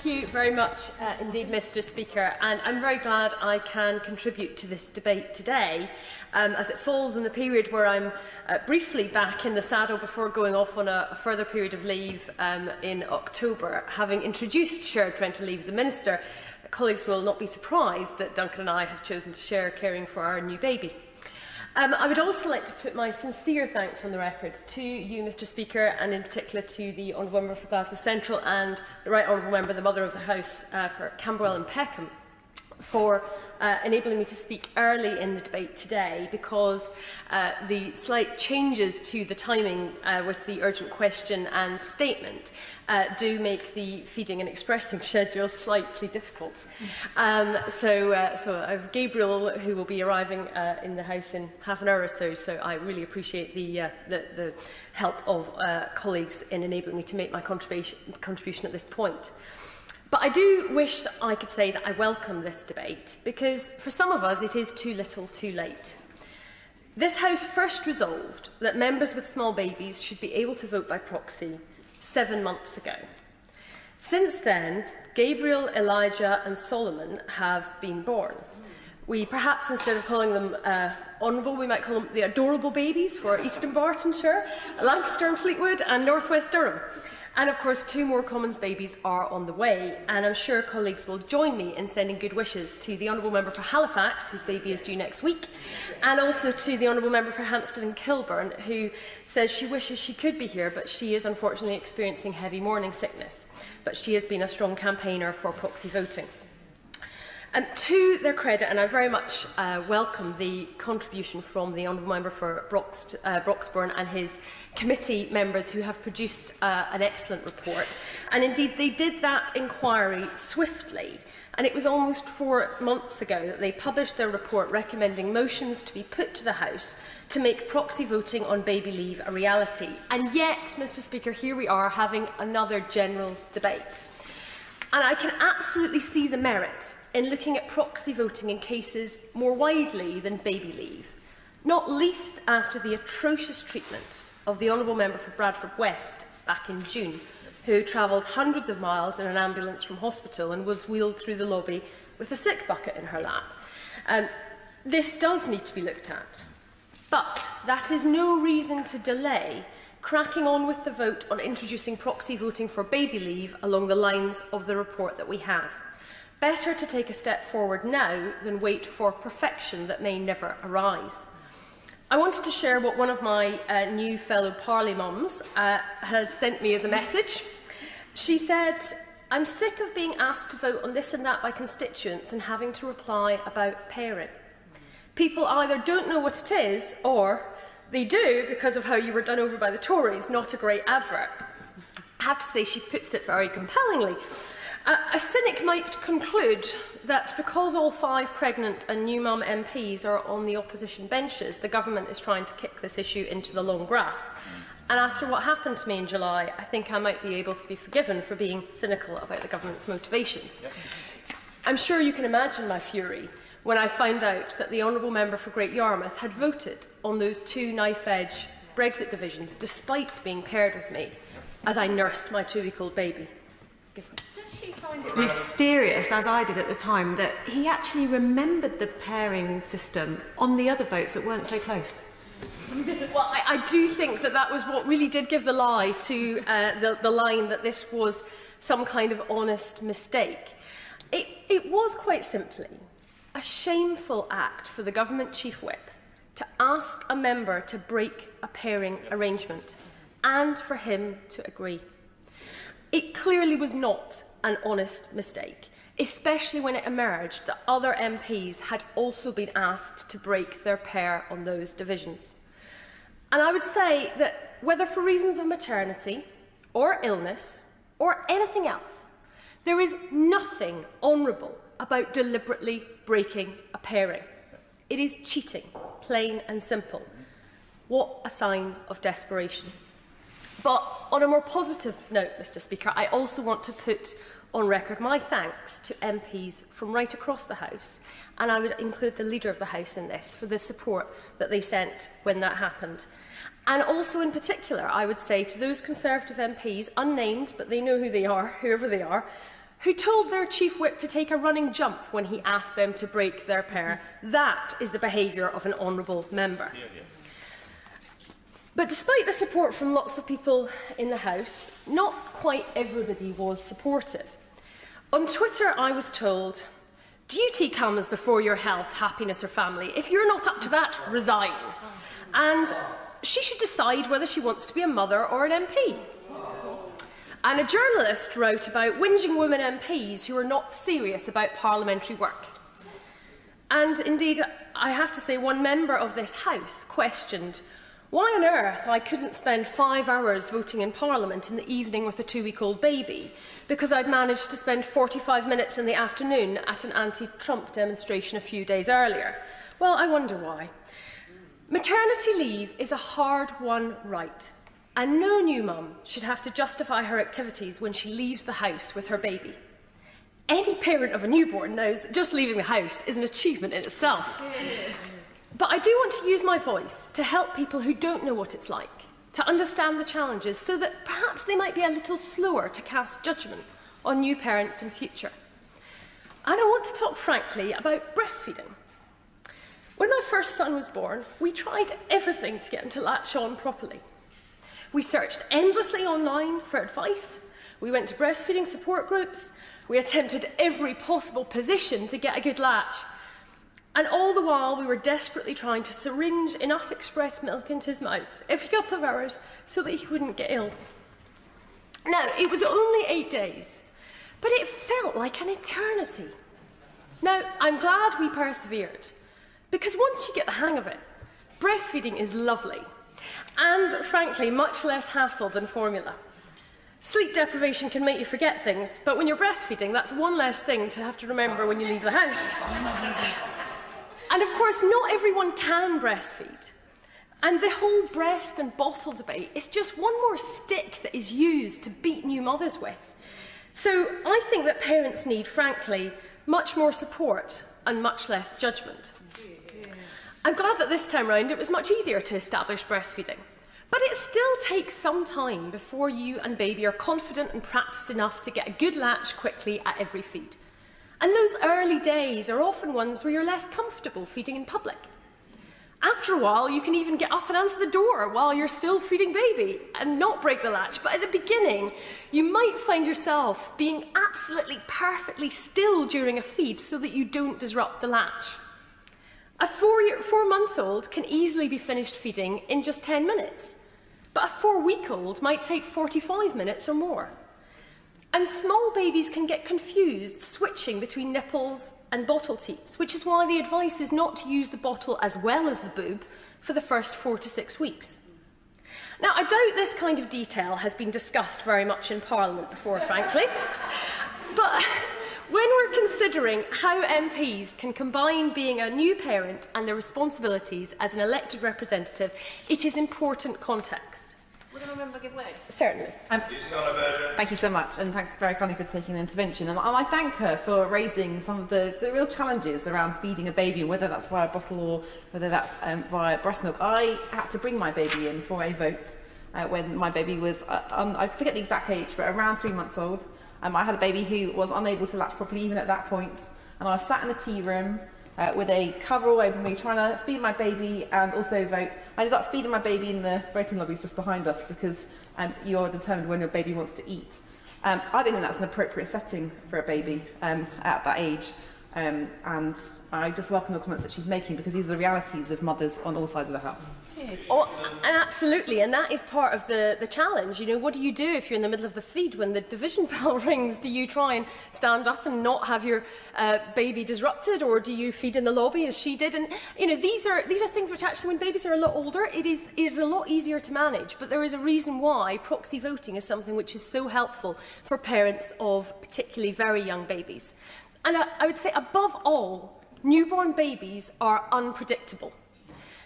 you very much indeed, Mr Speaker, and I'm very glad I can contribute to this debate today, as it falls in the period where I'm briefly back in the saddle before going off on a further period of leave in October. Having introduced shared parental leave as a minister, colleagues will not be surprised that Duncan and I have chosen to share caring for our new baby. I would also like to put my sincere thanks on the record to you, Mr Speaker, and in particular to the Honourable Member for Glasgow Central and the Right Honourable Member, the Mother of the House, for Camberwell and Peckham, for enabling me to speak early in the debate today, because the slight changes to the timing with the urgent question and statement do make the feeding and expressing schedule slightly difficult. So I have Gabriel, who will be arriving in the House in half an hour or so, so I really appreciate the help of colleagues in enabling me to make my contribution at this point. But I do wish that I could say that I welcome this debate, because for some of us it is too little too late. This House first resolved that members with small babies should be able to vote by proxy 7 months ago. Since then, Gabriel, Elijah and Solomon have been born. We perhaps, instead of calling them honourable, we might call them the adorable babies for Eastern Bartonshire, Lancaster and Fleetwood and North West Durham. And of course, 2 more Commons babies are on the way, and I'm sure colleagues will join me in sending good wishes to the Honourable Member for Halifax, whose baby is due next week, and also to the Honourable Member for Hampstead and Kilburn, who says she wishes she could be here, but she is unfortunately experiencing heavy morning sickness. But she has been a strong campaigner for proxy voting. To their credit, and I very much welcome the contribution from the Honourable Member for Broxbourne and his committee members, who have produced an excellent report. And indeed, they did that inquiry swiftly, and it was almost 4 months ago that they published their report recommending motions to be put to the House to make proxy voting on baby leave a reality. And yet, Mr Speaker, here we are having another general debate. And I can absolutely see the merit in looking at proxy voting in cases more widely than baby leave, not least after the atrocious treatment of the Honourable Member for Bradford West back in June, who travelled hundreds of miles in an ambulance from hospital and was wheeled through the lobby with a sick bucket in her lap. This does need to be looked at, but that is no reason to delay cracking on with the vote on introducing proxy voting for baby leave along the lines of the report that we have. Better to take a step forward now than wait for perfection that may never arise. I wanted to share what one of my new fellow Parley mums has sent me as a message. She said, "I'm sick of being asked to vote on this and that by constituents and having to reply about pairing. People either don't know what it is, or they do because of how you were done over by the Tories. Not a great advert." I have to say, she puts it very compellingly. A cynic might conclude that because all 5 pregnant and new mum MPs are on the opposition benches, the government is trying to kick this issue into the long grass. And after what happened to me in July, I think I might be able to be forgiven for being cynical about the government's motivations. I'm sure you can imagine my fury when I found out that the Honourable Member for Great Yarmouth had voted on those 2 knife-edge Brexit divisions, despite being paired with me, as I nursed my 2-week-old baby. She find it mysterious, as I did at the time, that he actually remembered the pairing system on the other votes that weren't so close? Well, I do think that that was what really did give the lie to the line that this was some kind of honest mistake. It was quite simply a shameful act for the government chief whip to ask a member to break a pairing arrangement and for him to agree. It clearly was not an honest mistake, especially when it emerged that other MPs had also been asked to break their pair on those divisions. And I would say that whether for reasons of maternity or illness or anything else, there is nothing honourable about deliberately breaking a pairing. It is cheating, plain and simple. What a sign of desperation. But on a more positive note, Mr Speaker, I also want to put on record my thanks to MPs from right across the House, and I would include the Leader of the House in this, for the support that they sent when that happened. And also in particular, I would say to those Conservative MPs, unnamed, but they know who they are, whoever they are, who told their chief whip to take a running jump when he asked them to break their pair. That is the behaviour of an honourable member. But despite the support from lots of people in the House, not quite everybody was supportive. On Twitter, I was told, duty comes before your health, happiness or family. If you're not up to that, resign. And she should decide whether she wants to be a mother or an MP. And a journalist wrote about whinging women MPs who are not serious about parliamentary work. And indeed, I have to say, one member of this House questioned why on earth I couldn't spend 5 hours voting in Parliament in the evening with a 2-week-old baby, because I'd managed to spend 45 minutes in the afternoon at an anti-Trump demonstration a few days earlier. Well, I wonder why. Maternity leave is a hard-won right, and no new mum should have to justify her activities when she leaves the house with her baby. Any parent of a newborn knows that just leaving the house is an achievement in itself. But I do want to use my voice to help people who don't know what it's like, to understand the challenges, so that perhaps they might be a little slower to cast judgment on new parents in future. And I want to talk frankly about breastfeeding. When my first son was born, we tried everything to get him to latch on properly. We searched endlessly online for advice. We went to breastfeeding support groups. We attempted every possible position to get a good latch. And all the while, we were desperately trying to syringe enough express milk into his mouth every couple of hours so that he wouldn't get ill. Now, it was only 8 days, but it felt like an eternity. Now, I'm glad we persevered, because once you get the hang of it, breastfeeding is lovely, and frankly, much less hassle than formula. Sleep deprivation can make you forget things, but when you're breastfeeding, that's one less thing to have to remember when you leave the house. And of course, not everyone can breastfeed. And the whole breast and bottle debate is just one more stick that is used to beat new mothers with. So I think that parents need, frankly, much more support and much less judgment. I'm glad that this time round it was much easier to establish breastfeeding. But it still takes some time before you and baby are confident and practiced enough to get a good latch quickly at every feed. And those early days are often ones where you're less comfortable feeding in public. After a while, you can even get up and answer the door while you're still feeding baby and not break the latch. But at the beginning, you might find yourself being absolutely perfectly still during a feed so that you don't disrupt the latch. A 4-month-old can easily be finished feeding in just 10 minutes, but a 4-week-old might take 45 minutes or more. And small babies can get confused switching between nipples and bottle teats, which is why the advice is not to use the bottle as well as the boob for the first 4 to 6 weeks. Now, I doubt this kind of detail has been discussed very much in Parliament before, frankly, but when we're considering how MPs can combine being a new parent and their responsibilities as an elected representative, it is important context. Will the member give way? Certainly. Thank you so much, and thanks very kindly for taking an intervention. And I thank her for raising some of the real challenges around feeding a baby, whether that's via bottle or whether that's via breast milk. I had to bring my baby in for a vote when my baby was, I forget the exact age, but around 3 months old. I had a baby who was unable to latch properly even at that point, and I was sat in the tea room with a cover all over me, trying to feed my baby and also vote. I ended up feeding my baby in the voting lobbies just behind us because you're determined when your baby wants to eat. I don't think that's an appropriate setting for a baby at that age, and I just welcome the comments that she's making, because these are the realities of mothers on all sides of the house. Oh, absolutely, and that is part of the challenge. You know, what do you do if you're in the middle of the feed when the division bell rings? Do you try and stand up and not have your baby disrupted, or do you feed in the lobby as she did? And you know, these are things which actually, when babies are a lot older, it is a lot easier to manage. But there is a reason why proxy voting is something which is so helpful for parents of particularly very young babies. And I would say, above all, newborn babies are unpredictable.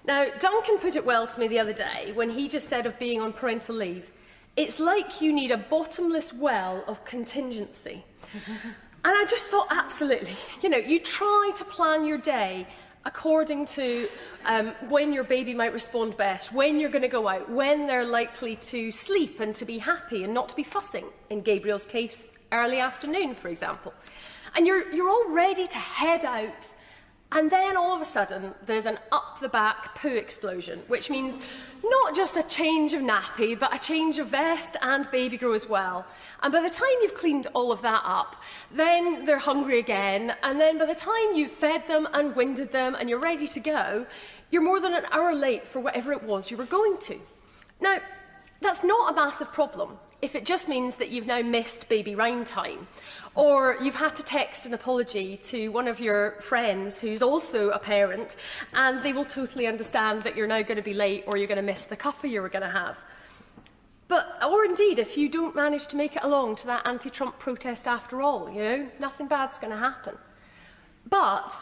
Now, Duncan put it well to me the other day when he just said of being on parental leave, it's like you need a bottomless well of contingency. And I just thought, absolutely, you know, you try to plan your day according to when your baby might respond best, when you're going to go out, when they're likely to sleep and to be happy and not to be fussing. In Gabriel's case, early afternoon, for example. And you're all ready to head out, and then all of a sudden there's an up-the-back poo explosion, which means not just a change of nappy, but a change of vest and baby grow as well. And by the time you've cleaned all of that up, then they're hungry again, and then by the time you've fed them and winded them and you're ready to go, you're more than an hour late for whatever it was you were going to. Now, that's not a massive problem if it just means that you've now missed baby round time, or you've had to text an apology to one of your friends who's also a parent, and they will totally understand that you're now going to be late or you're going to miss the cuppa you were going to have. Or indeed, if you don't manage to make it along to that anti-Trump protest after all, nothing bad's going to happen. But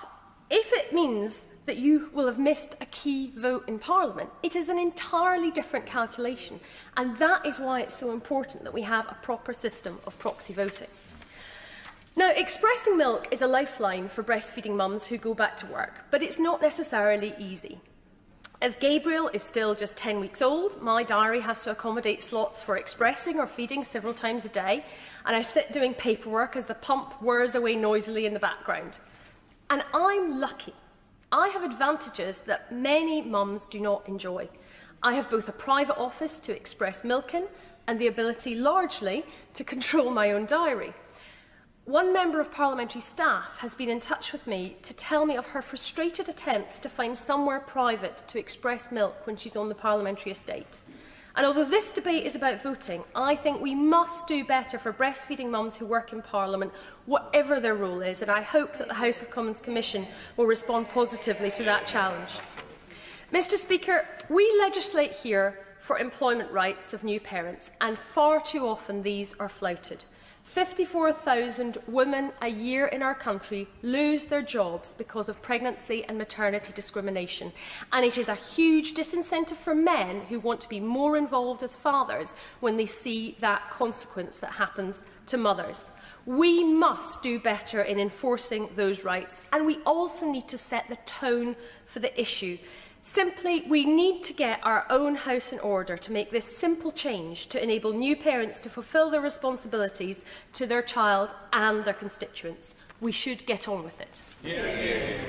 if it means that you will have missed a key vote in Parliament, it is an entirely different calculation, and that is why it's so important that we have a proper system of proxy voting. Now, expressing milk is a lifeline for breastfeeding mums who go back to work, but it's not necessarily easy. As Gabriel is still just 10 weeks old, my diary has to accommodate slots for expressing or feeding several times a day, and I sit doing paperwork as the pump whirs away noisily in the background. And I'm lucky. I have advantages that many mums do not enjoy. I have both a private office to express milk in and the ability largely to control my own diary. One member of parliamentary staff has been in touch with me to tell me of her frustrated attempts to find somewhere private to express milk when she's on the parliamentary estate. And although this debate is about voting, I think we must do better for breastfeeding mums who work in Parliament, whatever their role is, and I hope that the House of Commons Commission will respond positively to that challenge. Mr Speaker, we legislate here for employment rights of new parents, and far too often these are flouted. 54,000 women a year in our country lose their jobs because of pregnancy and maternity discrimination, and it is a huge disincentive for men who want to be more involved as fathers when they see that consequence that happens to mothers. We must do better in enforcing those rights, and we also need to set the tone for the issue. Simply, we need to get our own house in order to make this simple change to enable new parents to fulfil their responsibilities to their child and their constituents. We should get on with it. Yeah.